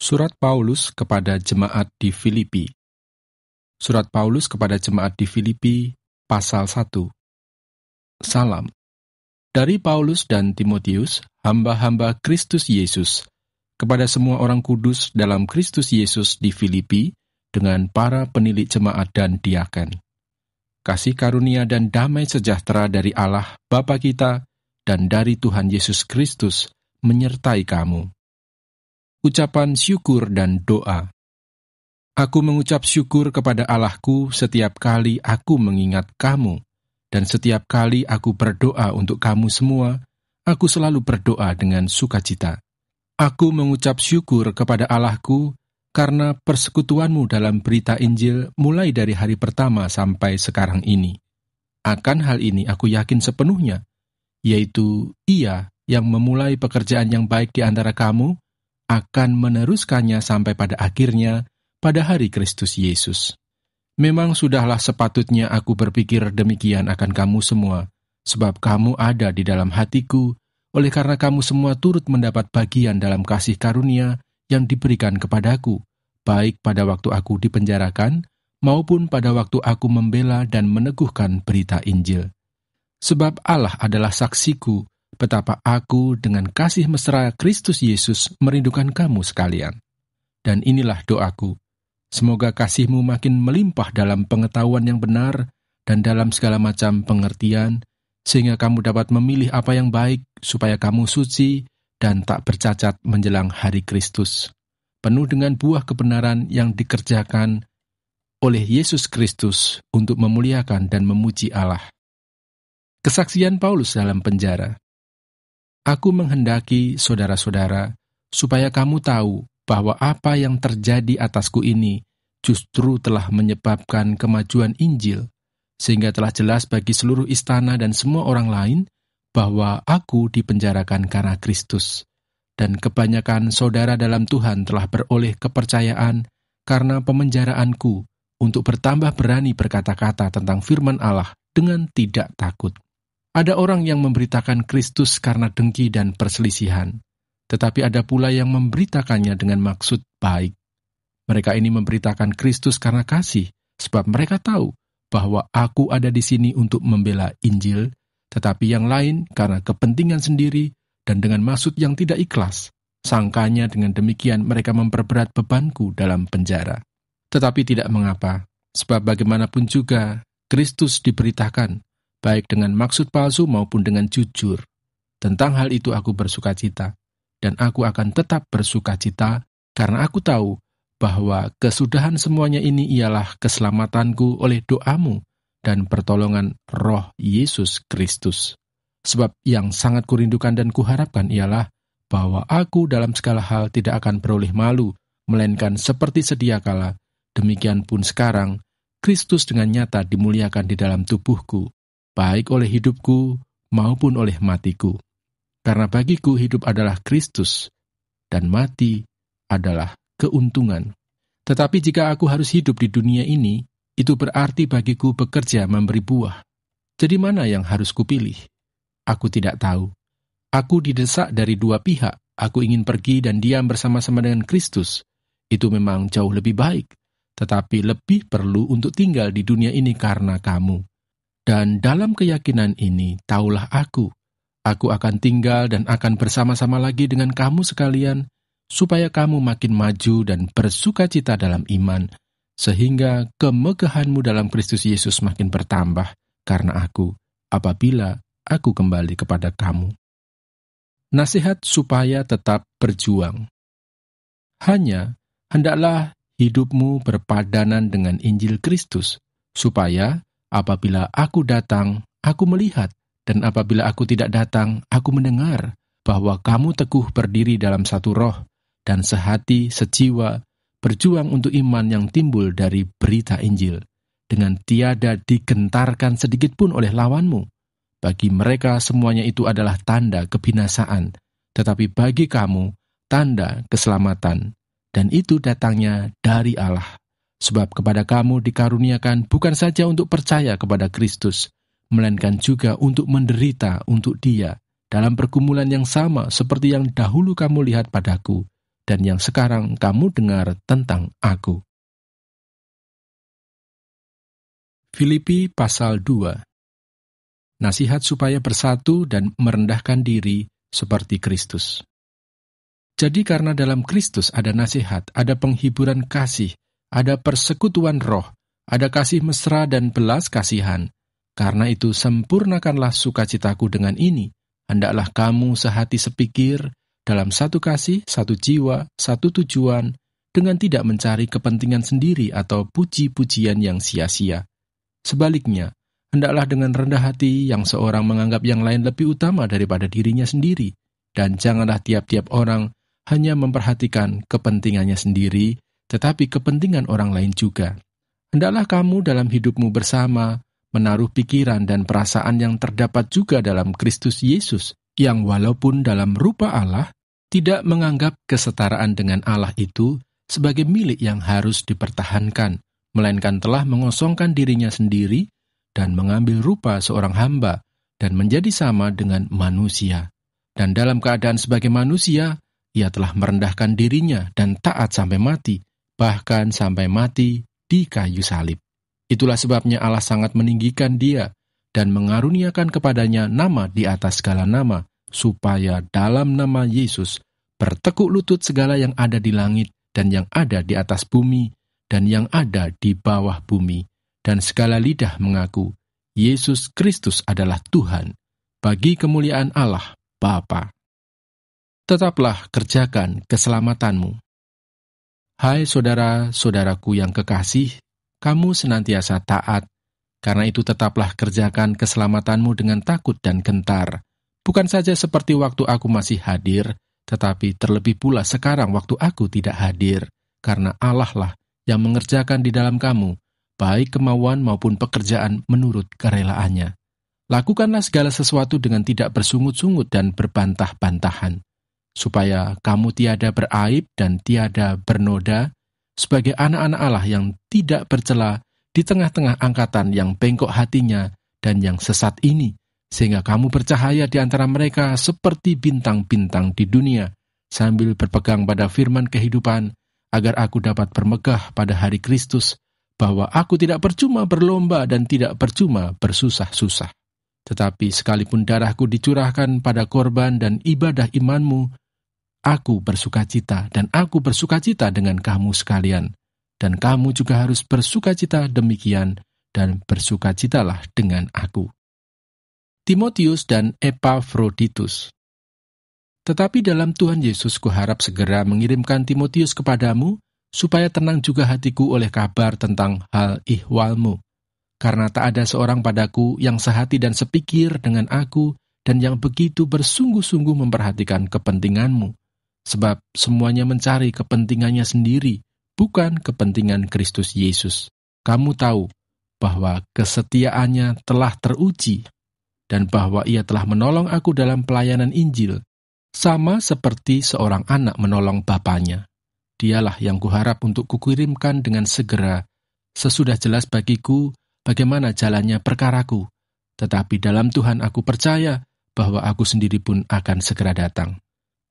Surat Paulus kepada jemaat di Filipi. Surat Paulus kepada jemaat di Filipi, pasal 1. Salam. Dari Paulus dan Timotius, hamba-hamba Kristus Yesus, kepada semua orang kudus dalam Kristus Yesus di Filipi, dengan para penilik jemaat dan diaken. Kasih karunia dan damai sejahtera dari Allah Bapa kita dan dari Tuhan Yesus Kristus menyertai kamu. Ucapan syukur dan doa. Aku mengucap syukur kepada Allahku setiap kali aku mengingat kamu, dan setiap kali aku berdoa untuk kamu semua, aku selalu berdoa dengan sukacita. Aku mengucap syukur kepada Allahku karena persekutuanmu dalam berita Injil mulai dari hari pertama sampai sekarang ini. Akan hal ini aku yakin sepenuhnya, yaitu Ia yang memulai pekerjaan yang baik di antara kamu, akan meneruskannya sampai pada akhirnya pada hari Kristus Yesus. Memang sudahlah sepatutnya aku berpikir demikian akan kamu semua, sebab kamu ada di dalam hatiku, oleh karena kamu semua turut mendapat bagian dalam kasih karunia yang diberikan kepadaku, baik pada waktu aku dipenjarakan, maupun pada waktu aku membela dan meneguhkan berita Injil. Sebab Allah adalah saksiku, betapa aku dengan kasih mesra Kristus Yesus merindukan kamu sekalian. Dan inilah doaku, semoga kasihmu makin melimpah dalam pengetahuan yang benar dan dalam segala macam pengertian, sehingga kamu dapat memilih apa yang baik, supaya kamu suci dan tak bercacat menjelang hari Kristus, penuh dengan buah kebenaran yang dikerjakan oleh Yesus Kristus untuk memuliakan dan memuji Allah. Kesaksian Paulus dalam penjara. Aku menghendaki saudara-saudara, supaya kamu tahu bahwa apa yang terjadi atasku ini justru telah menyebabkan kemajuan Injil, sehingga telah jelas bagi seluruh istana dan semua orang lain bahwa aku dipenjarakan karena Kristus. Dan kebanyakan saudara dalam Tuhan telah beroleh kepercayaan karena pemenjaraanku untuk bertambah berani berkata-kata tentang firman Allah dengan tidak takut. Ada orang yang memberitakan Kristus karena dengki dan perselisihan, tetapi ada pula yang memberitakannya dengan maksud baik. Mereka ini memberitakan Kristus karena kasih, sebab mereka tahu bahwa aku ada di sini untuk membela Injil, tetapi yang lain karena kepentingan sendiri dan dengan maksud yang tidak ikhlas. Sangkanya dengan demikian mereka memperberat bebanku dalam penjara. Tetapi tidak mengapa, sebab bagaimanapun juga Kristus diberitakan, baik dengan maksud palsu maupun dengan jujur. Tentang hal itu aku bersukacita, dan aku akan tetap bersukacita, karena aku tahu bahwa kesudahan semuanya ini ialah keselamatanku oleh doamu dan pertolongan Roh Yesus Kristus. Sebab yang sangat kurindukan dan kuharapkan ialah bahwa aku dalam segala hal tidak akan beroleh malu, melainkan seperti sedia kala, demikian pun sekarang, Kristus dengan nyata dimuliakan di dalam tubuhku, baik oleh hidupku maupun oleh matiku. Karena bagiku hidup adalah Kristus, dan mati adalah keuntungan. Tetapi jika aku harus hidup di dunia ini, itu berarti bagiku bekerja memberi buah. Jadi mana yang harus kupilih? Aku tidak tahu. Aku didesak dari dua pihak. Aku ingin pergi dan diam bersama-sama dengan Kristus. Itu memang jauh lebih baik, tetapi lebih perlu untuk tinggal di dunia ini karena kamu. Dan dalam keyakinan ini, taulah aku akan tinggal dan akan bersama-sama lagi dengan kamu sekalian, supaya kamu makin maju dan bersukacita dalam iman, sehingga kemegahanmu dalam Kristus Yesus makin bertambah karena aku, apabila aku kembali kepada kamu. Nasihat supaya tetap berjuang. Hanya, hendaklah hidupmu berpadanan dengan Injil Kristus, supaya apabila aku datang, aku melihat, dan apabila aku tidak datang, aku mendengar, bahwa kamu teguh berdiri dalam satu roh, dan sehati, sejiwa, berjuang untuk iman yang timbul dari berita Injil, dengan tiada digentarkan sedikit pun oleh lawanmu. Bagi mereka semuanya itu adalah tanda kebinasaan, tetapi bagi kamu, tanda keselamatan, dan itu datangnya dari Allah. Sebab kepada kamu dikaruniakan bukan saja untuk percaya kepada Kristus, melainkan juga untuk menderita untuk Dia, dalam pergumulan yang sama seperti yang dahulu kamu lihat padaku, dan yang sekarang kamu dengar tentang aku. Filipi pasal 2. Nasihat supaya bersatu dan merendahkan diri seperti Kristus. Jadi karena dalam Kristus ada nasihat, ada penghiburan kasih, ada persekutuan roh, ada kasih mesra dan belas kasihan. Karena itu sempurnakanlah sukacitaku dengan ini. Hendaklah kamu sehati sepikir, dalam satu kasih, satu jiwa, satu tujuan, dengan tidak mencari kepentingan sendiri atau puji-pujian yang sia-sia. Sebaliknya, hendaklah dengan rendah hati yang seorang menganggap yang lain lebih utama daripada dirinya sendiri, dan janganlah tiap-tiap orang hanya memperhatikan kepentingannya sendiri, tetapi kepentingan orang lain juga. Hendaklah kamu dalam hidupmu bersama menaruh pikiran dan perasaan yang terdapat juga dalam Kristus Yesus, yang walaupun dalam rupa Allah, tidak menganggap kesetaraan dengan Allah itu sebagai milik yang harus dipertahankan, melainkan telah mengosongkan dirinya sendiri dan mengambil rupa seorang hamba dan menjadi sama dengan manusia. Dan dalam keadaan sebagai manusia, ia telah merendahkan dirinya dan taat sampai mati, bahkan sampai mati di kayu salib. Itulah sebabnya Allah sangat meninggikan dia dan mengaruniakan kepadanya nama di atas segala nama, supaya dalam nama Yesus bertekuk lutut segala yang ada di langit dan yang ada di atas bumi dan yang ada di bawah bumi, dan segala lidah mengaku, Yesus Kristus adalah Tuhan, bagi kemuliaan Allah Bapa. Tetaplah kerjakan keselamatanmu. Hai saudara-saudaraku yang kekasih, kamu senantiasa taat, karena itu tetaplah kerjakan keselamatanmu dengan takut dan gentar, bukan saja seperti waktu aku masih hadir, tetapi terlebih pula sekarang waktu aku tidak hadir, karena Allah lah yang mengerjakan di dalam kamu, baik kemauan maupun pekerjaan menurut kerelaannya. Lakukanlah segala sesuatu dengan tidak bersungut-sungut dan berbantah-bantahan, supaya kamu tiada beraib dan tiada bernoda, sebagai anak-anak Allah yang tidak bercela di tengah-tengah angkatan yang bengkok hatinya dan yang sesat ini, sehingga kamu bercahaya di antara mereka seperti bintang-bintang di dunia, sambil berpegang pada firman kehidupan, agar aku dapat bermegah pada hari Kristus, bahwa aku tidak percuma berlomba dan tidak percuma bersusah-susah. Tetapi sekalipun darahku dicurahkan pada korban dan ibadah imanmu, aku bersukacita dan aku bersukacita dengan kamu sekalian. Dan kamu juga harus bersukacita demikian dan bersukacitalah dengan aku. Timotius dan Epafroditus. Tetapi dalam Tuhan Yesus kuharap segera mengirimkan Timotius kepadamu, supaya tenang juga hatiku oleh kabar tentang hal ihwalmu. Karena tak ada seorang padaku yang sehati dan sepikir dengan aku, dan yang begitu bersungguh-sungguh memperhatikan kepentinganmu. Sebab semuanya mencari kepentingannya sendiri, bukan kepentingan Kristus Yesus. Kamu tahu bahwa kesetiaannya telah teruji, dan bahwa ia telah menolong aku dalam pelayanan Injil, sama seperti seorang anak menolong bapaknya. Dialah yang kuharap untuk kukirimkan dengan segera, sesudah jelas bagiku bagaimana jalannya perkaraku. Tetapi dalam Tuhan aku percaya bahwa aku sendiri pun akan segera datang.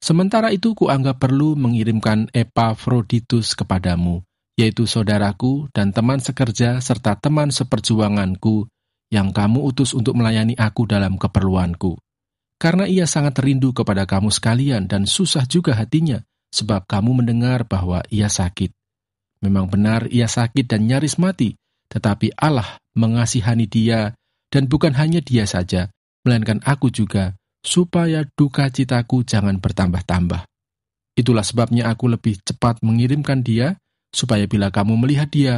Sementara itu kuanggap perlu mengirimkan Epafroditus kepadamu, yaitu saudaraku dan teman sekerja serta teman seperjuanganku, yang kamu utus untuk melayani aku dalam keperluanku. Karena ia sangat rindu kepada kamu sekalian dan susah juga hatinya, sebab kamu mendengar bahwa ia sakit. Memang benar ia sakit dan nyaris mati, tetapi Allah mengasihani dia, dan bukan hanya dia saja, melainkan aku juga, supaya duka citaku jangan bertambah-tambah. Itulah sebabnya aku lebih cepat mengirimkan dia, supaya bila kamu melihat dia,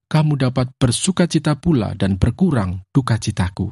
kamu dapat bersukacita pula dan berkurang duka citaku.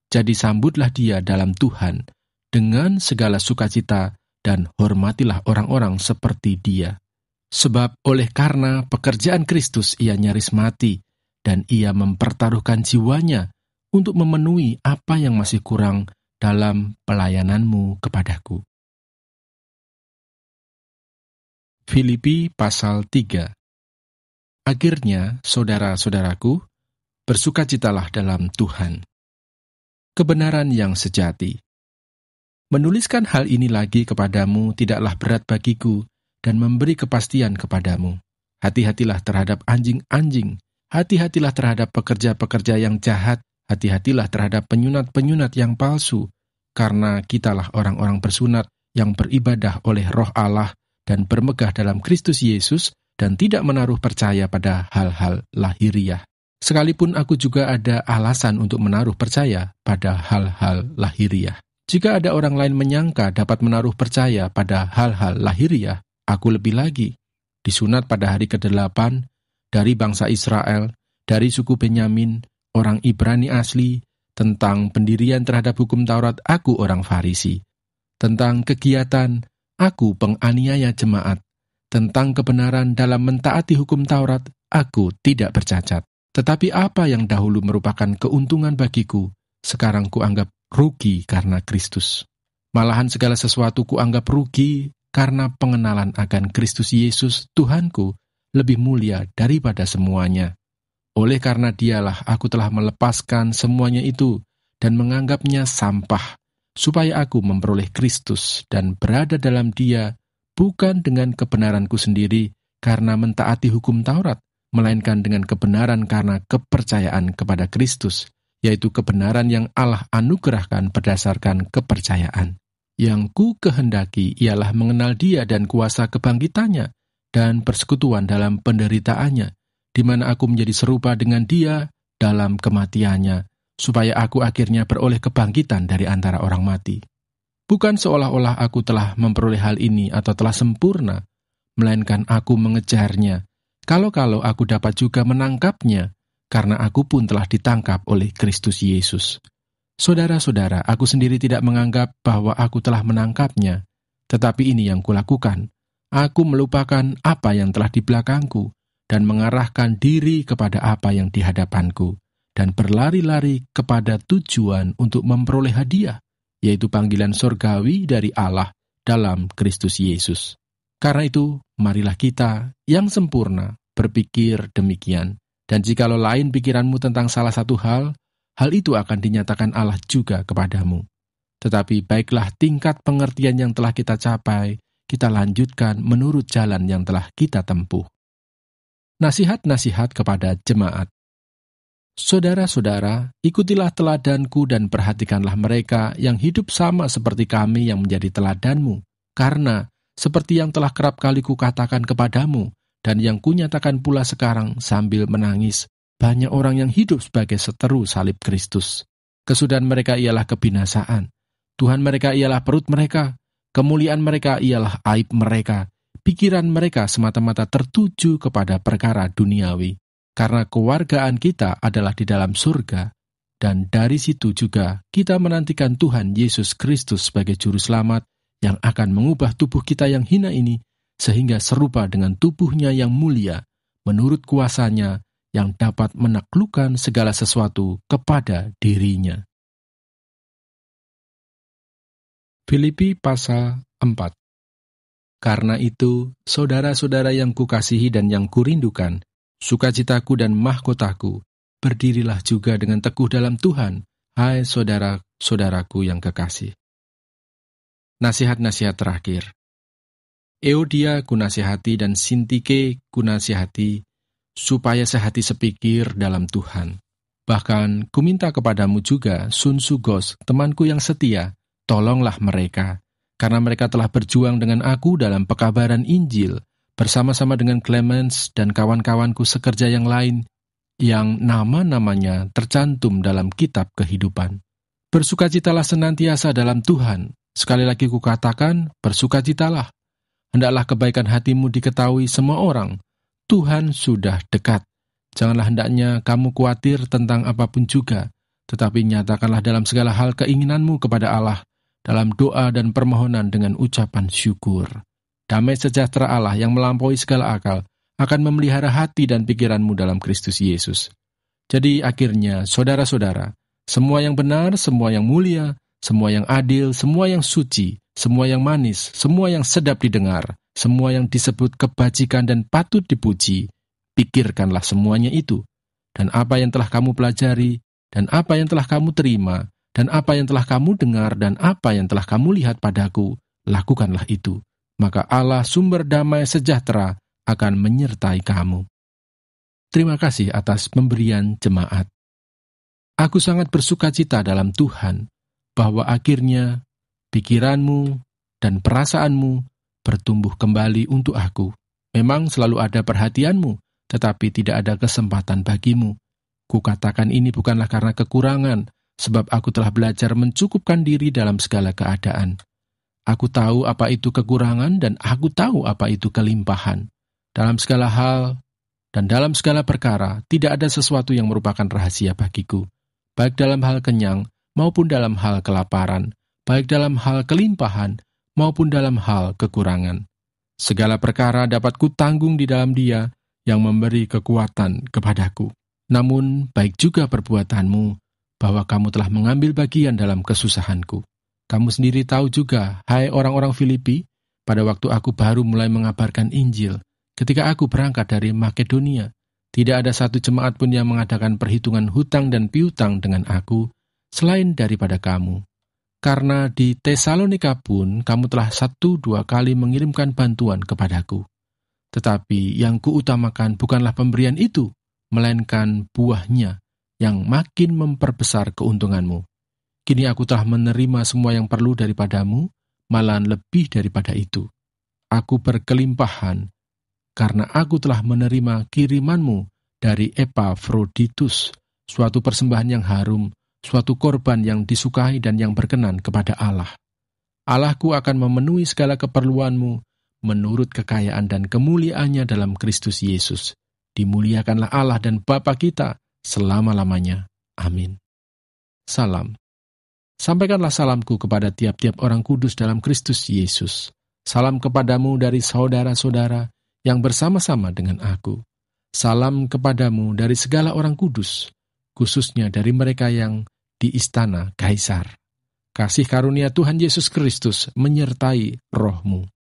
Jadi sambutlah dia dalam Tuhan, dengan segala sukacita, dan hormatilah orang-orang seperti dia. Sebab oleh karena pekerjaan Kristus ia nyaris mati, dan ia mempertaruhkan jiwanya untuk memenuhi apa yang masih kurang dalam pelayananmu kepadaku. Filipi pasal 3. Akhirnya, saudara-saudaraku, bersukacitalah dalam Tuhan. Kebenaran yang sejati. Menuliskan hal ini lagi kepadamu tidaklah berat bagiku, dan memberi kepastian kepadamu. Hati-hatilah terhadap anjing-anjing, hati-hatilah terhadap pekerja-pekerja yang jahat, hati-hatilah terhadap penyunat-penyunat yang palsu, karena kitalah orang-orang bersunat yang beribadah oleh Roh Allah dan bermegah dalam Kristus Yesus dan tidak menaruh percaya pada hal-hal lahiriah. Sekalipun aku juga ada alasan untuk menaruh percaya pada hal-hal lahiriah. Jika ada orang lain menyangka dapat menaruh percaya pada hal-hal lahiriah, aku lebih lagi. Disunat pada hari ke-8 dari bangsa Israel, dari suku Benyamin, orang Ibrani asli, tentang pendirian terhadap hukum Taurat, aku orang Farisi. Tentang kegiatan, aku penganiaya jemaat. Tentang kebenaran dalam mentaati hukum Taurat, aku tidak bercacat. Tetapi apa yang dahulu merupakan keuntungan bagiku, sekarang kuanggap rugi karena Kristus. Malahan segala sesuatu kuanggap rugi karena pengenalan akan Kristus Yesus, Tuhanku, lebih mulia daripada semuanya. Oleh karena dialah aku telah melepaskan semuanya itu dan menganggapnya sampah, supaya aku memperoleh Kristus dan berada dalam Dia, bukan dengan kebenaranku sendiri karena mentaati hukum Taurat, melainkan dengan kebenaran karena kepercayaan kepada Kristus, yaitu kebenaran yang Allah anugerahkan berdasarkan kepercayaan. Yang ku kehendaki ialah mengenal Dia dan kuasa kebangkitannya, dan persekutuan dalam penderitaannya, di mana aku menjadi serupa dengan Dia dalam kematiannya, supaya aku akhirnya beroleh kebangkitan dari antara orang mati. Bukan seolah-olah aku telah memperoleh hal ini atau telah sempurna, melainkan aku mengejarnya, kalau-kalau aku dapat juga menangkapnya, karena aku pun telah ditangkap oleh Kristus Yesus. Saudara-saudara, aku sendiri tidak menganggap bahwa aku telah menangkapnya, tetapi ini yang kulakukan. Aku melupakan apa yang telah di belakangku, dan mengarahkan diri kepada apa yang di hadapanku, dan berlari-lari kepada tujuan untuk memperoleh hadiah, yaitu panggilan surgawi dari Allah dalam Kristus Yesus. Karena itu, marilah kita yang sempurna berpikir demikian, dan jikalau lain pikiranmu tentang salah satu hal itu akan dinyatakan Allah juga kepadamu. Tetapi baiklah tingkat pengertian yang telah kita capai, kita lanjutkan menurut jalan yang telah kita tempuh. Nasihat-nasihat kepada jemaat. Saudara-saudara, ikutilah teladanku dan perhatikanlah mereka yang hidup sama seperti kami yang menjadi teladanmu. Karena, seperti yang telah kerap kali kukatakan kepadamu, dan yang kunyatakan pula sekarang sambil menangis, banyak orang yang hidup sebagai seteru salib Kristus. Kesudahan mereka ialah kebinasaan. Tuhan mereka ialah perut mereka. Kemuliaan mereka ialah aib mereka. Pikiran mereka semata-mata tertuju kepada perkara duniawi. Karena kewargaan kita adalah di dalam surga. Dan dari situ juga kita menantikan Tuhan Yesus Kristus sebagai Juru Selamat yang akan mengubah tubuh kita yang hina ini sehingga serupa dengan tubuhnya yang mulia menurut kuasanya yang dapat menaklukkan segala sesuatu kepada dirinya. Filipi pasal 4. Karena itu, saudara-saudara yang kukasihi dan yang kurindukan, sukacitaku dan mahkotaku, berdirilah juga dengan teguh dalam Tuhan, hai saudara-saudaraku yang kekasih. Nasihat-nasihat terakhir. Euodia kunasihati dan Sintike kunasihati, supaya sehati sepikir dalam Tuhan. Bahkan kuminta kepadamu juga Sunsugos, temanku yang setia, tolonglah mereka, karena mereka telah berjuang dengan aku dalam pekabaran Injil, bersama-sama dengan Clemens dan kawan-kawanku sekerja yang lain, yang nama-namanya tercantum dalam kitab kehidupan. Bersukacitalah senantiasa dalam Tuhan. Sekali lagi kukatakan, bersukacitalah. Hendaklah kebaikan hatimu diketahui semua orang. Tuhan sudah dekat. Janganlah hendaknya kamu khawatir tentang apapun juga, tetapi nyatakanlah dalam segala hal keinginanmu kepada Allah, dalam doa dan permohonan dengan ucapan syukur. Damai sejahtera Allah yang melampaui segala akal akan memelihara hati dan pikiranmu dalam Kristus Yesus. Jadi akhirnya, saudara-saudara, semua yang benar, semua yang mulia, semua yang adil, semua yang suci, semua yang manis, semua yang sedap didengar, semua yang disebut kebajikan dan patut dipuji, pikirkanlah semuanya itu. Dan apa yang telah kamu pelajari, dan apa yang telah kamu terima, dan apa yang telah kamu dengar, dan apa yang telah kamu lihat padaku, lakukanlah itu. maka Allah sumber damai sejahtera akan menyertai kamu. Terima kasih atas pemberian jemaat. Aku sangat bersukacita dalam Tuhan bahwa akhirnya pikiranmu dan perasaanmu bertumbuh kembali untuk aku. Memang selalu ada perhatianmu, tetapi tidak ada kesempatan bagimu. Kukatakan ini bukanlah karena kekurangan, sebab aku telah belajar mencukupkan diri dalam segala keadaan. Aku tahu apa itu kekurangan dan aku tahu apa itu kelimpahan. Dalam segala hal dan dalam segala perkara, tidak ada sesuatu yang merupakan rahasia bagiku. Baik dalam hal kenyang maupun dalam hal kelaparan, baik dalam hal kelimpahan maupun dalam hal kekurangan. Segala perkara dapat kutanggung di dalam Dia yang memberi kekuatan kepadaku. Namun, baik juga perbuatanmu, bahwa kamu telah mengambil bagian dalam kesusahanku. Kamu sendiri tahu juga, hai orang-orang Filipi, pada waktu aku baru mulai mengabarkan Injil, ketika aku berangkat dari Makedonia, tidak ada satu jemaat pun yang mengadakan perhitungan hutang dan piutang dengan aku, selain daripada kamu. Karena di Tesalonika pun, kamu telah 1-2 kali mengirimkan bantuan kepadaku. Tetapi yang kuutamakan bukanlah pemberian itu, melainkan buahnya, yang makin memperbesar keuntunganmu. Kini aku telah menerima semua yang perlu daripadamu, malahan lebih daripada itu. Aku berkelimpahan, karena aku telah menerima kirimanmu dari Epafroditus, suatu persembahan yang harum, suatu korban yang disukai dan yang berkenan kepada Allah. Allahku akan memenuhi segala keperluanmu, menurut kekayaan dan kemuliaannya dalam Kristus Yesus. Dimuliakanlah Allah dan Bapa kita selama-lamanya. Amin. Salam. Sampaikanlah salamku kepada tiap-tiap orang kudus dalam Kristus Yesus. Salam kepadamu dari saudara-saudara yang bersama-sama dengan aku. Salam kepadamu dari segala orang kudus, khususnya dari mereka yang di istana Kaisar. Kasih karunia Tuhan Yesus Kristus menyertai rohmu.